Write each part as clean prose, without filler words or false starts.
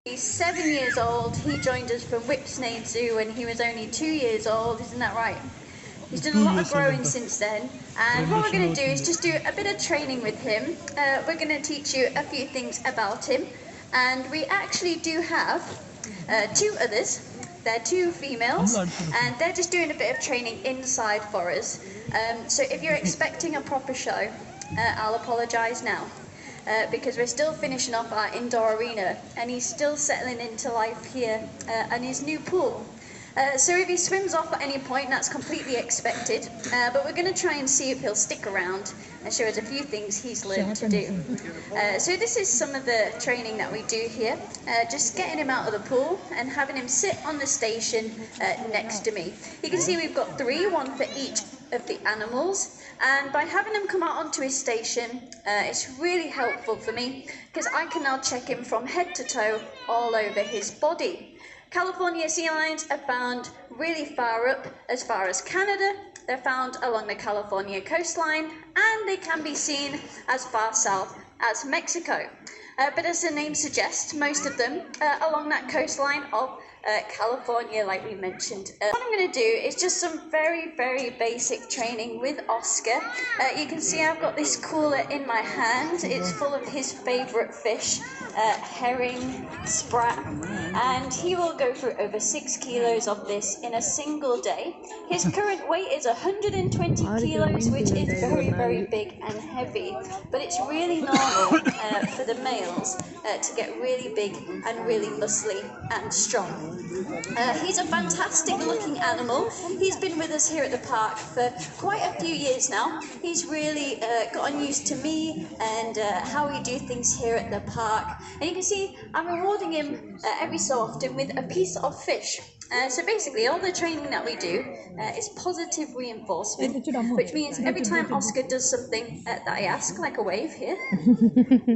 He's 7 years old. He joined us from Whipsnade Zoo when he was only 2 years old, isn't that right? He's done a lot of growing since then, and what we're going to do is just do a bit of training with him. We're going to teach you a few things about him, and we actually do have two others. They're two females, and they're just doing a bit of training inside for us. So if you're expecting a proper show, I'll apologise now. Because we're still finishing off our indoor arena and he's still settling into life here and his new pool. So if he swims off at any point, that's completely expected, but we're going to try and see if he'll stick around and show us a few things he's learned to do. So this is some of the training that we do here, just getting him out of the pool and having him sit on the station next to me. You can see we've got three, one for each of the animals, and by having him come out onto his station, it's really helpful for me because I can now check him from head to toe all over his body. California sea lions are found really far up, as far as Canada. They're found along the California coastline, and they can be seen as far south as Mexico. But as the name suggests, most of them along that coastline of California, like we mentioned. What I'm going to do is just some very, very basic training with Oscar. You can see I've got this cooler in my hand. It's full of his favourite fish, herring, sprat, and he will go through over 6 kilos of this in a single day. His current weight is 120 kilos, which is very, very big and heavy, but it's really normal for the males to get really big and really muscly and strong. He's a fantastic looking animal. He's been with us here at the park for quite a few years now. He's really gotten used to me and how we do things here at the park. And you can see I'm rewarding him every so often with a piece of fish. So basically all the training that we do is positive reinforcement, which means every time Oscar does something that I ask, like a wave here,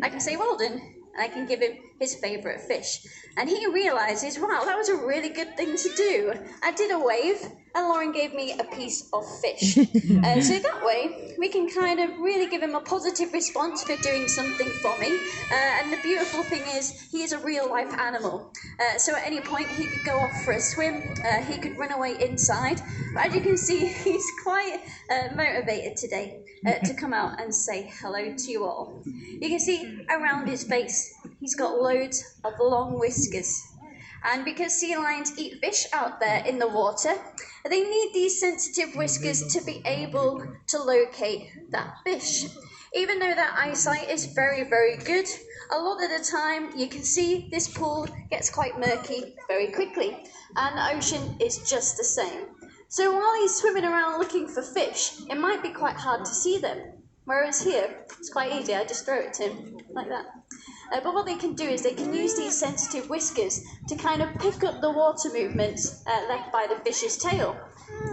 I can say well done. And I can give him his favourite fish. And he realises, wow, that was a really good thing to do. I did a wave, and Lauren gave me a piece of fish. So that way, we can kind of really give him a positive response for doing something for me. And the beautiful thing is, he is a real-life animal. So at any point, he could go off for a swim, he could run away inside. But as you can see, he's quite motivated today to come out and say hello to you all. You can see around his face, he's got loads of long whiskers. And because sea lions eat fish out there in the water, they need these sensitive whiskers to be able to locate that fish. Even though their eyesight is very, very good, a lot of the time you can see this pool gets quite murky very quickly, and the ocean is just the same. So while he's swimming around looking for fish, it might be quite hard to see them. Whereas here, it's quite easy, I just throw it to him, like that. But what they can do is they can use these sensitive whiskers to kind of pick up the water movements left by the fish's tail.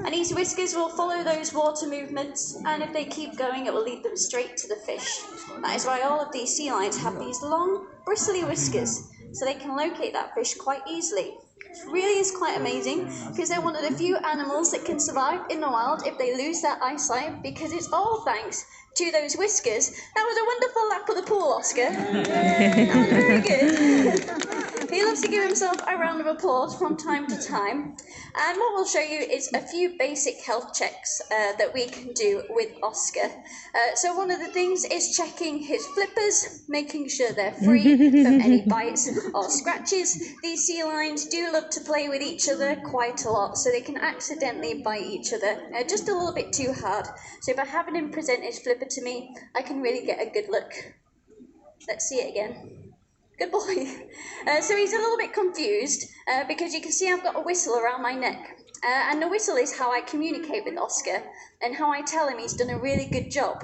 And these whiskers will follow those water movements, and if they keep going, it will lead them straight to the fish. That is why all of these sea lions have these long, bristly whiskers, so they can locate that fish quite easily. It really is quite amazing, because they're one of the few animals that can survive in the wild if they lose their eyesight, because it's all thanks to those whiskers. That was a wonderful lap of the pool, Oscar. That was very good. He loves to give himself a round of applause from time to time. And what we'll show you is a few basic health checks that we can do with Oscar. So one of the things is checking his flippers, making sure they're free from any bites or scratches. These sea lions do love to play with each other quite a lot, so they can accidentally bite each other just a little bit too hard. So by having him present his flipper to me, I can really get a good look. Let's see it again. Good boy. So he's a little bit confused because you can see I've got a whistle around my neck. And the whistle is how I communicate with Oscar and how I tell him he's done a really good job.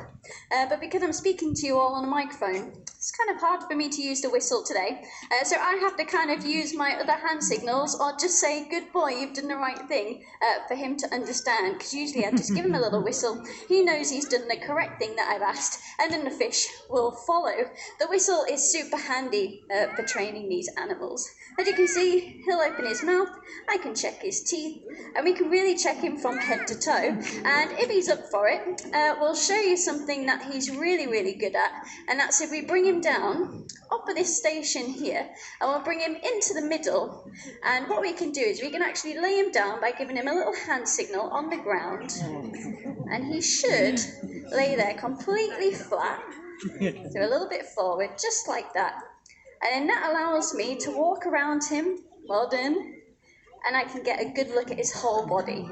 But because I'm speaking to you all on a microphone, it's kind of hard for me to use the whistle today. So I have to kind of use my other hand signals or just say, good boy, you've done the right thing, for him to understand. Because usually I just give him a little whistle. He knows he's done the correct thing that I've asked, and then the fish will follow. The whistle is super handy for training these animals. As you can see, he'll open his mouth, I can check his teeth, and we can really check him from head to toe. And if if he's up for it, we'll show you something that he's really, really good at, and that's if we bring him down off of this station here, and we'll bring him into the middle, and what we can do is we can actually lay him down by giving him a little hand signal on the ground, and he should lay there completely flat, so a little bit forward, just like that, and then that allows me to walk around him, well done, and I can get a good look at his whole body.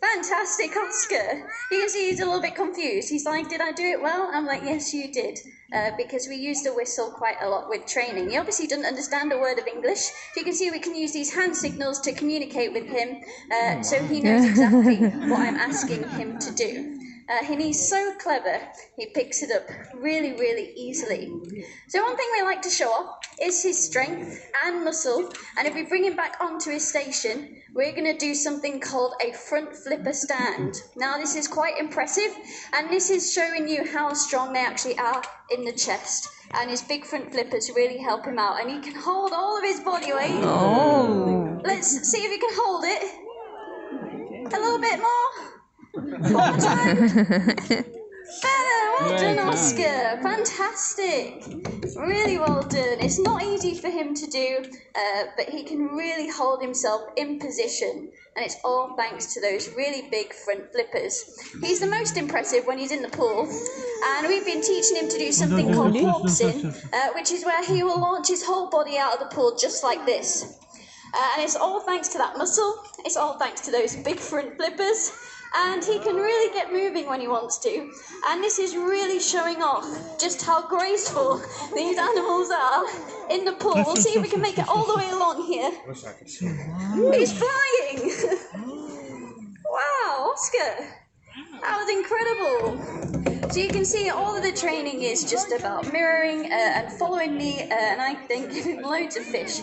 Fantastic, Oscar. You can see he's a little bit confused. He's like, did I do it well? I'm like, yes, you did, because we used the whistle quite a lot with training. He obviously doesn't understand a word of English. So you can see we can use these hand signals to communicate with him, so he knows exactly what I'm asking him to do. And he's so clever, he picks it up really, really easily. So one thing we like to show off is his strength and muscle, and if we bring him back onto his station, we're going to do something called a front flipper stand. Now this is quite impressive, and this is showing you how strong they actually are in the chest, and his big front flippers really help him out, and he can hold all of his body weight. Oh. Let's see if he can hold it. A little bit more. One more time. Better, well done, Oscar. Fantastic. Really well done. It's not easy for him to do, but he can really hold himself in position, and it's all thanks to those really big front flippers. He's the most impressive when he's in the pool, and we've been teaching him to do something called porpoising, which is where he will launch his whole body out of the pool just like this. And it's all thanks to that muscle, it's all thanks to those big front flippers, and he can really get moving when he wants to. And this is really showing off just how graceful these animals are in the pool. We'll see if we can make it all the way along here. He's flying! Wow, Oscar! That was incredible! So you can see all of the training is just about mirroring and following me, and I then give him loads of fish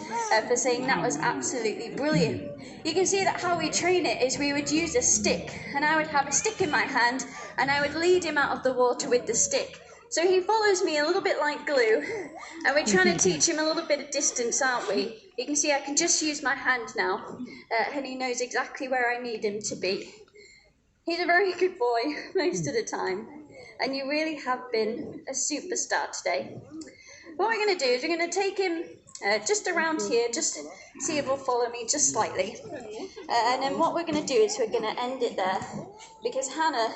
for saying that was absolutely brilliant. You can see that how we train it is we would use a stick, and I would have a stick in my hand, and I would lead him out of the water with the stick. So he follows me a little bit like glue, and we're trying to teach him a little bit of distance, aren't we? You can see I can just use my hand now, and he knows exactly where I need him to be. He's a very good boy most of the time, and you really have been a superstar today. What we're going to do is we're going to take him just around here, just see if he'll follow me just slightly. And then what we're going to do is we're going to end it there, because Hannah,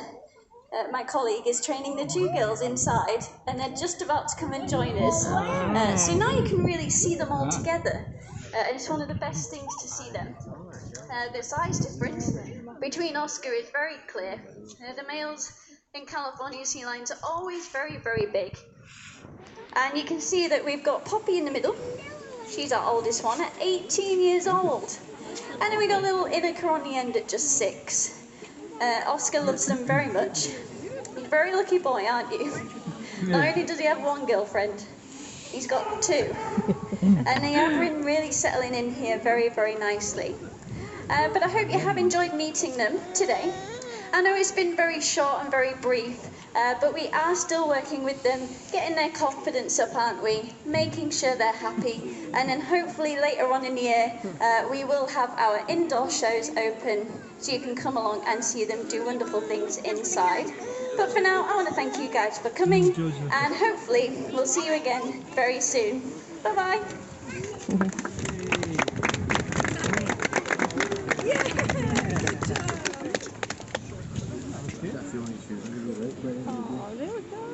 my colleague, is training the two girls inside, and they're just about to come and join us. So now you can really see them all together. And it's one of the best things to see them. The size difference between Oscar is very clear. The males in California sea lions are always very, very big. And you can see that we've got Poppy in the middle. She's our oldest one at 18 years old. And then we got little Inika on the end at just 6. Oscar loves them very much. You're a very lucky boy, aren't you? Not only does he have one girlfriend, he's got 2. And they have been really settling in here very, very nicely. But I hope you have enjoyed meeting them today. I know it's been very short and very brief, but we are still working with them, getting their confidence up, aren't we? Making sure they're happy, and then hopefully later on in the year, we will have our indoor shows open, so you can come along and see them do wonderful things inside. But for now, I want to thank you guys for coming, and hopefully we'll see you again very soon. Bye-bye. Oh, there we go.